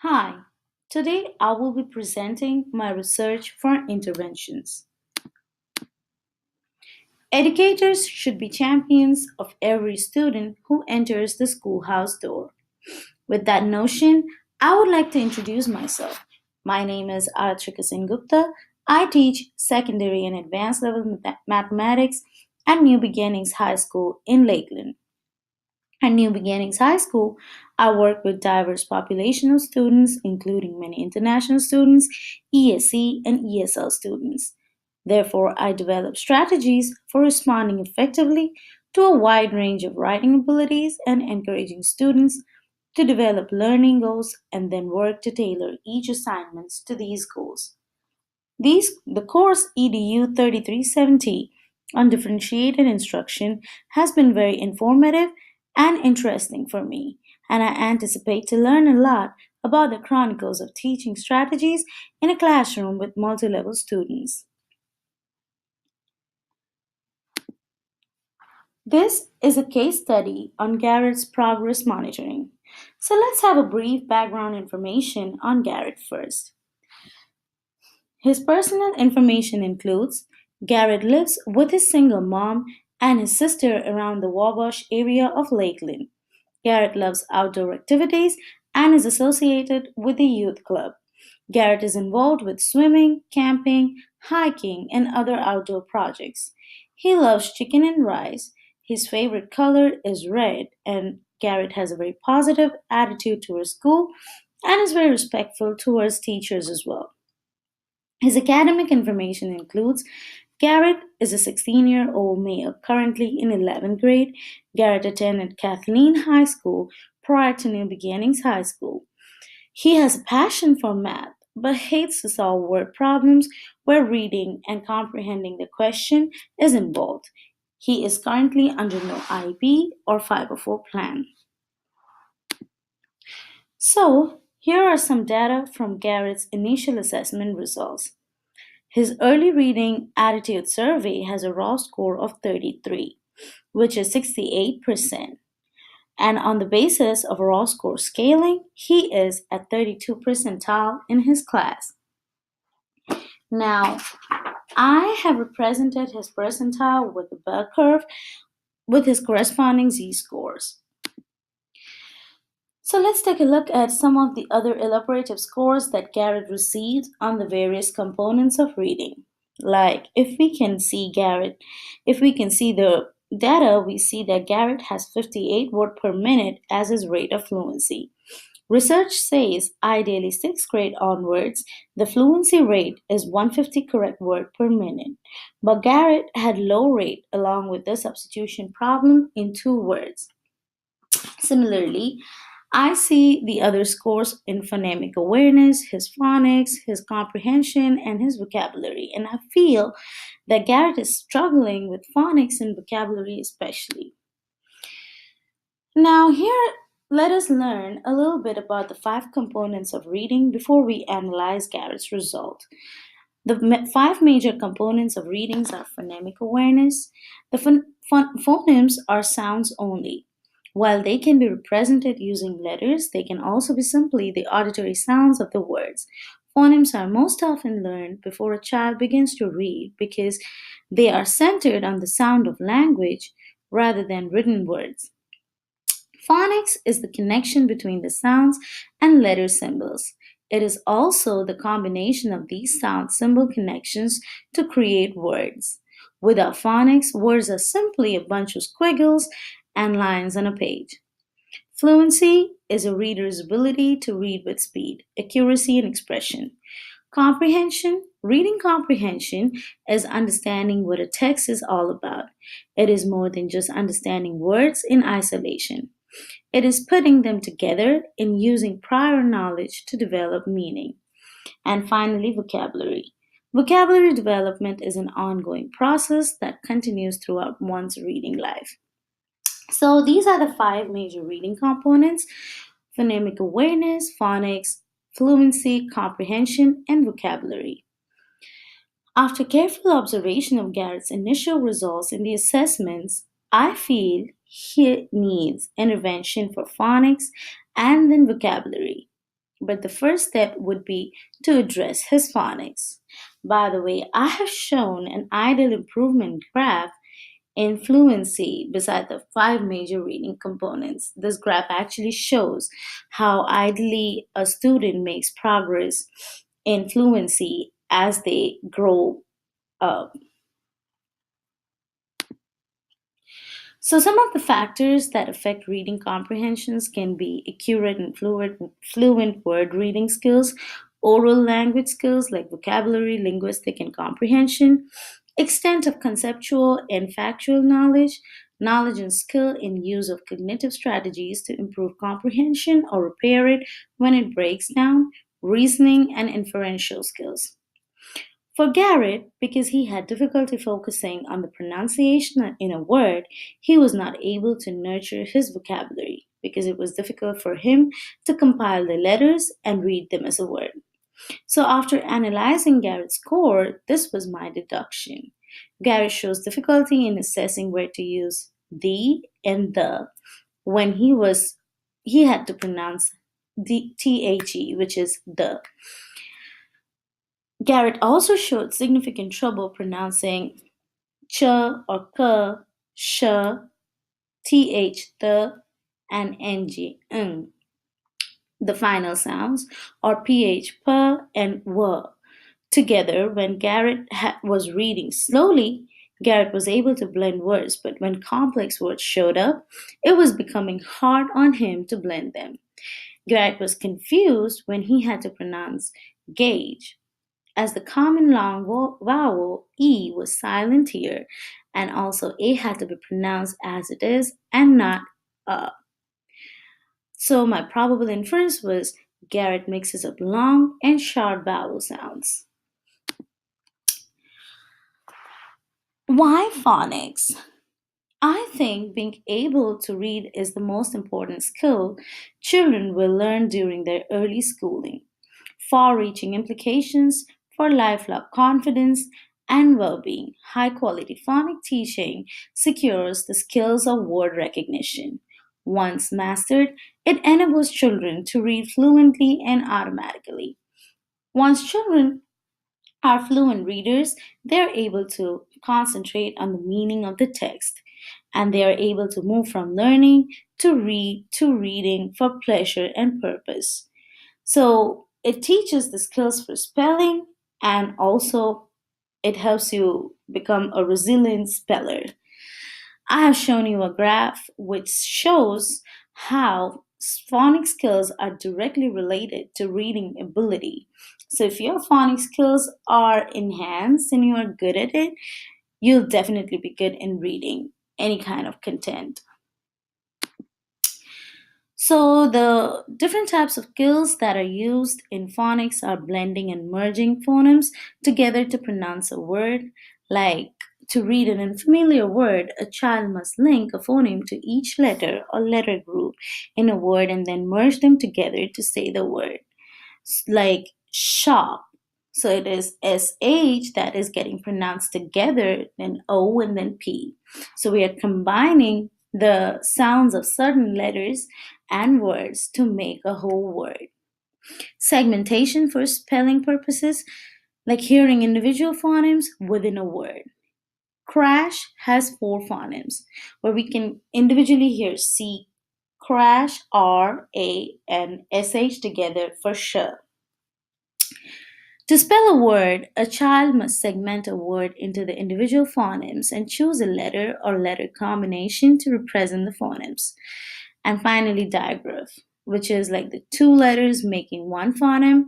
Hi, today I will be presenting my research for interventions. Educators should be champions of every student who enters the schoolhouse door. With that notion, I would like to introduce myself. My name is Aratrika. I teach secondary and advanced level mathematics at New Beginnings High School in Lakeland. At New Beginnings High School, I work with diverse population of students, including many international students, ESC and ESL students. Therefore, I develop strategies for responding effectively to a wide range of writing abilities and encouraging students to develop learning goals and then work to tailor each assignment to these goals. The course EDU 3370 on differentiated instruction has been very informative and interesting for me, and I anticipate to learn a lot about the chronicles of teaching strategies in a classroom with multi-level students. This is a case study on Garrett's progress monitoring. So let's have a brief background information on Garrett first. His personal information includes Garrett lives with his single mom and his sister around the Wabash area of Lakeland. Garrett loves outdoor activities and is associated with the youth club. Garrett is involved with swimming, camping, hiking, and other outdoor projects. He loves chicken and rice. His favorite color is red, and Garrett has a very positive attitude towards school and is very respectful towards teachers as well. His academic information includes Garrett is a 16-year-old male currently in 11th grade. Garrett attended Kathleen High School prior to New Beginnings High School. He has a passion for math but hates to solve word problems where reading and comprehending the question is involved. He is currently under no IEP or 504 plan. So, here are some data from Garrett's initial assessment results. His early reading attitude survey has a raw score of 33, which is 68%. And on the basis of raw score scaling, he is at 32 percentile in his class. Now, I have represented his percentile with a bell curve with his corresponding z scores. So let's take a look at some of the other elaborative scores that Garrett received on the various components of reading. Like if we can see the data, we see that Garrett has 58 word per minute as his rate of fluency. Research says ideally 6th grade onwards, the fluency rate is 150 correct word per minute. But Garrett had low rate along with the substitution problem in 2 words. Similarly, I see the other scores in phonemic awareness, his phonics, his comprehension, and his vocabulary. And I feel that Garrett is struggling with phonics and vocabulary especially. Now, here, let us learn a little bit about the 5 components of reading before we analyze Garrett's result. The 5 major components of readings are phonemic awareness. The phonemes are sounds only. While they can be represented using letters, they can also be simply the auditory sounds of the words. Phonemes are most often learned before a child begins to read because they are centered on the sound of language rather than written words. Phonics is the connection between the sounds and letter symbols. It is also the combination of these sound symbol connections to create words. Without phonics, words are simply a bunch of squiggles and lines on a page. Fluency is a reader's ability to read with speed, accuracy, and expression. Reading comprehension, is understanding what a text is all about. It is more than just understanding words in isolation. It is putting them together and using prior knowledge to develop meaning. And finally, vocabulary. Vocabulary development is an ongoing process that continues throughout one's reading life. So, these are the 5 major reading components: phonemic awareness, phonics, fluency, comprehension, and vocabulary. After careful observation of Garrett's initial results in the assessments, I feel he needs intervention for phonics and then vocabulary. But the first step would be to address his phonics. By the way, I have shown an ideal improvement graph in fluency beside the five major reading components. This graph actually shows how ideally a student makes progress in fluency as they grow up. So, some of the factors that affect reading comprehensions can be accurate and fluent word reading skills, oral language skills like vocabulary, linguistic, and comprehension, extent of conceptual and factual knowledge, knowledge and skill in use of cognitive strategies to improve comprehension or repair it when it breaks down, reasoning, and inferential skills. For Garrett, because he had difficulty focusing on the pronunciation in a word, he was not able to nurture his vocabulary because it was difficult for him to compile the letters and read them as a word. So, after analyzing Garrett's score, this was my deduction. Garrett shows difficulty in assessing where to use the and the when he had to pronounce the the, which is the. Garrett also showed significant trouble pronouncing ch or k, sh, th, the, and ng, the final sounds, or ph, p, and w. Together, when Garrett was reading slowly, Garrett was able to blend words, but when complex words showed up, it was becoming hard on him to blend them. Garrett was confused when he had to pronounce gauge, as the common long vowel E was silent here, and also A had to be pronounced as it is and not uh. So my probable inference was Garrett mixes up long and short vowel sounds. Why phonics? I think being able to read is the most important skill children will learn during their early schooling. Far reaching implications for lifelong confidence and well being. High quality phonic teaching secures the skills of word recognition. Once mastered, it enables children to read fluently and automatically. Once children are fluent readers, they are able to concentrate on the meaning of the text and they are able to move from learning to reading for pleasure and purpose. So it teaches the skills for spelling and also it helps you become a resilient speller. I have shown you a graph which shows how phonic skills are directly related to reading ability. So if your phonic skills are enhanced and you are good at it, you'll definitely be good in reading any kind of content. So, the different types of skills that are used in phonics are blending and merging phonemes together to pronounce a word. Like to read an unfamiliar word, a child must link a phoneme to each letter or letter group in a word and then merge them together to say the word. Like shop. So it is SH that is getting pronounced together, then O and then P. So we are combining the sounds of certain letters and words to make a whole word. Segmentation for spelling purposes, like hearing individual phonemes within a word. Crash has four phonemes where we can individually hear C, crash, R, A, and SH together for sure. To spell a word, a child must segment a word into the individual phonemes and choose a letter or letter combination to represent the phonemes. And finally, digraph, which is like the two letters making one phoneme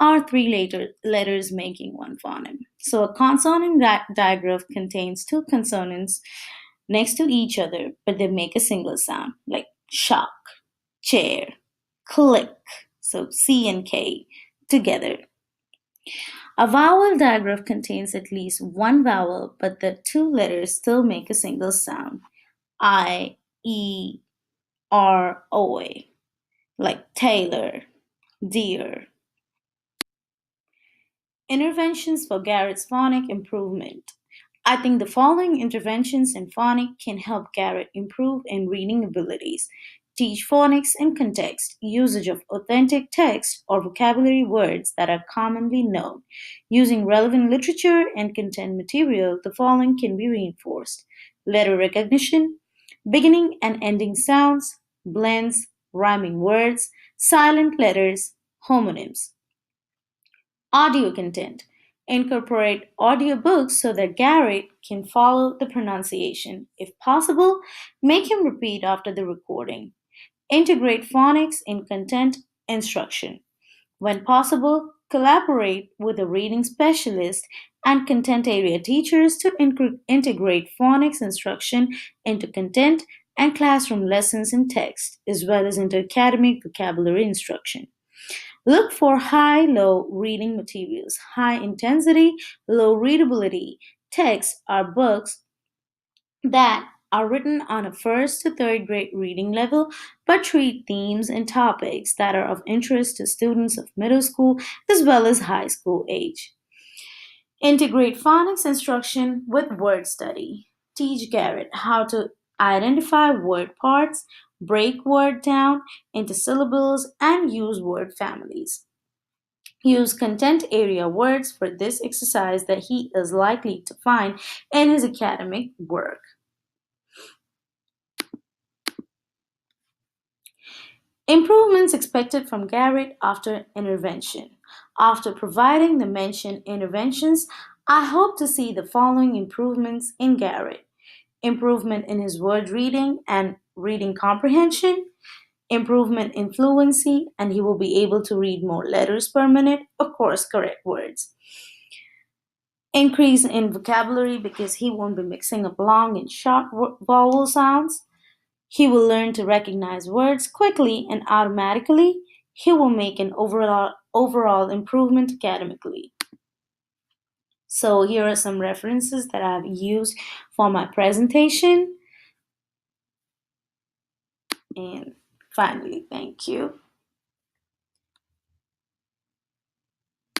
or three letters making one phoneme. So a consonant digraph contains two consonants next to each other, but they make a single sound, like shock, chair, click. So C and K together. A vowel digraph contains at least one vowel, but the two letters still make a single sound. I, E, R, O, A, like Taylor, dear. Interventions for Garrett's phonic improvement. I think the following interventions in phonic can help Garrett improve in reading abilities. Teach phonics in context, usage of authentic text or vocabulary words that are commonly known. Using relevant literature and content material, the following can be reinforced: letter recognition, beginning and ending sounds, blends, rhyming words, silent letters, homonyms. Audio content. Incorporate audiobooks so that Garrett can follow the pronunciation. If possible, make him repeat after the recording. Integrate phonics in content instruction. When possible, collaborate with a reading specialist and content area teachers to integrate phonics instruction into content and classroom lessons in text, as well as into academic vocabulary instruction. Look for high low reading materials. High intensity, low readability texts are books that are written on a first to third grade reading level but treat themes and topics that are of interest to students of middle school as well as high school age. Integrate phonics instruction with word study. Teach Garrett how to identify word parts, break word down into syllables, and use word families. Use content area words for this exercise that he is likely to find in his academic work. Improvements expected from Garrett after intervention. After providing the mentioned interventions, I hope to see the following improvements in Garrett: improvement in his word reading and reading comprehension, improvement in fluency, and he will be able to read more letters per minute, of course, correct words. Increase in vocabulary because he won't be mixing up long and short vowel sounds. He will learn to recognize words quickly and automatically. He will make an overall improvement academically. So here are some references that I've used for my presentation. And finally, thank you.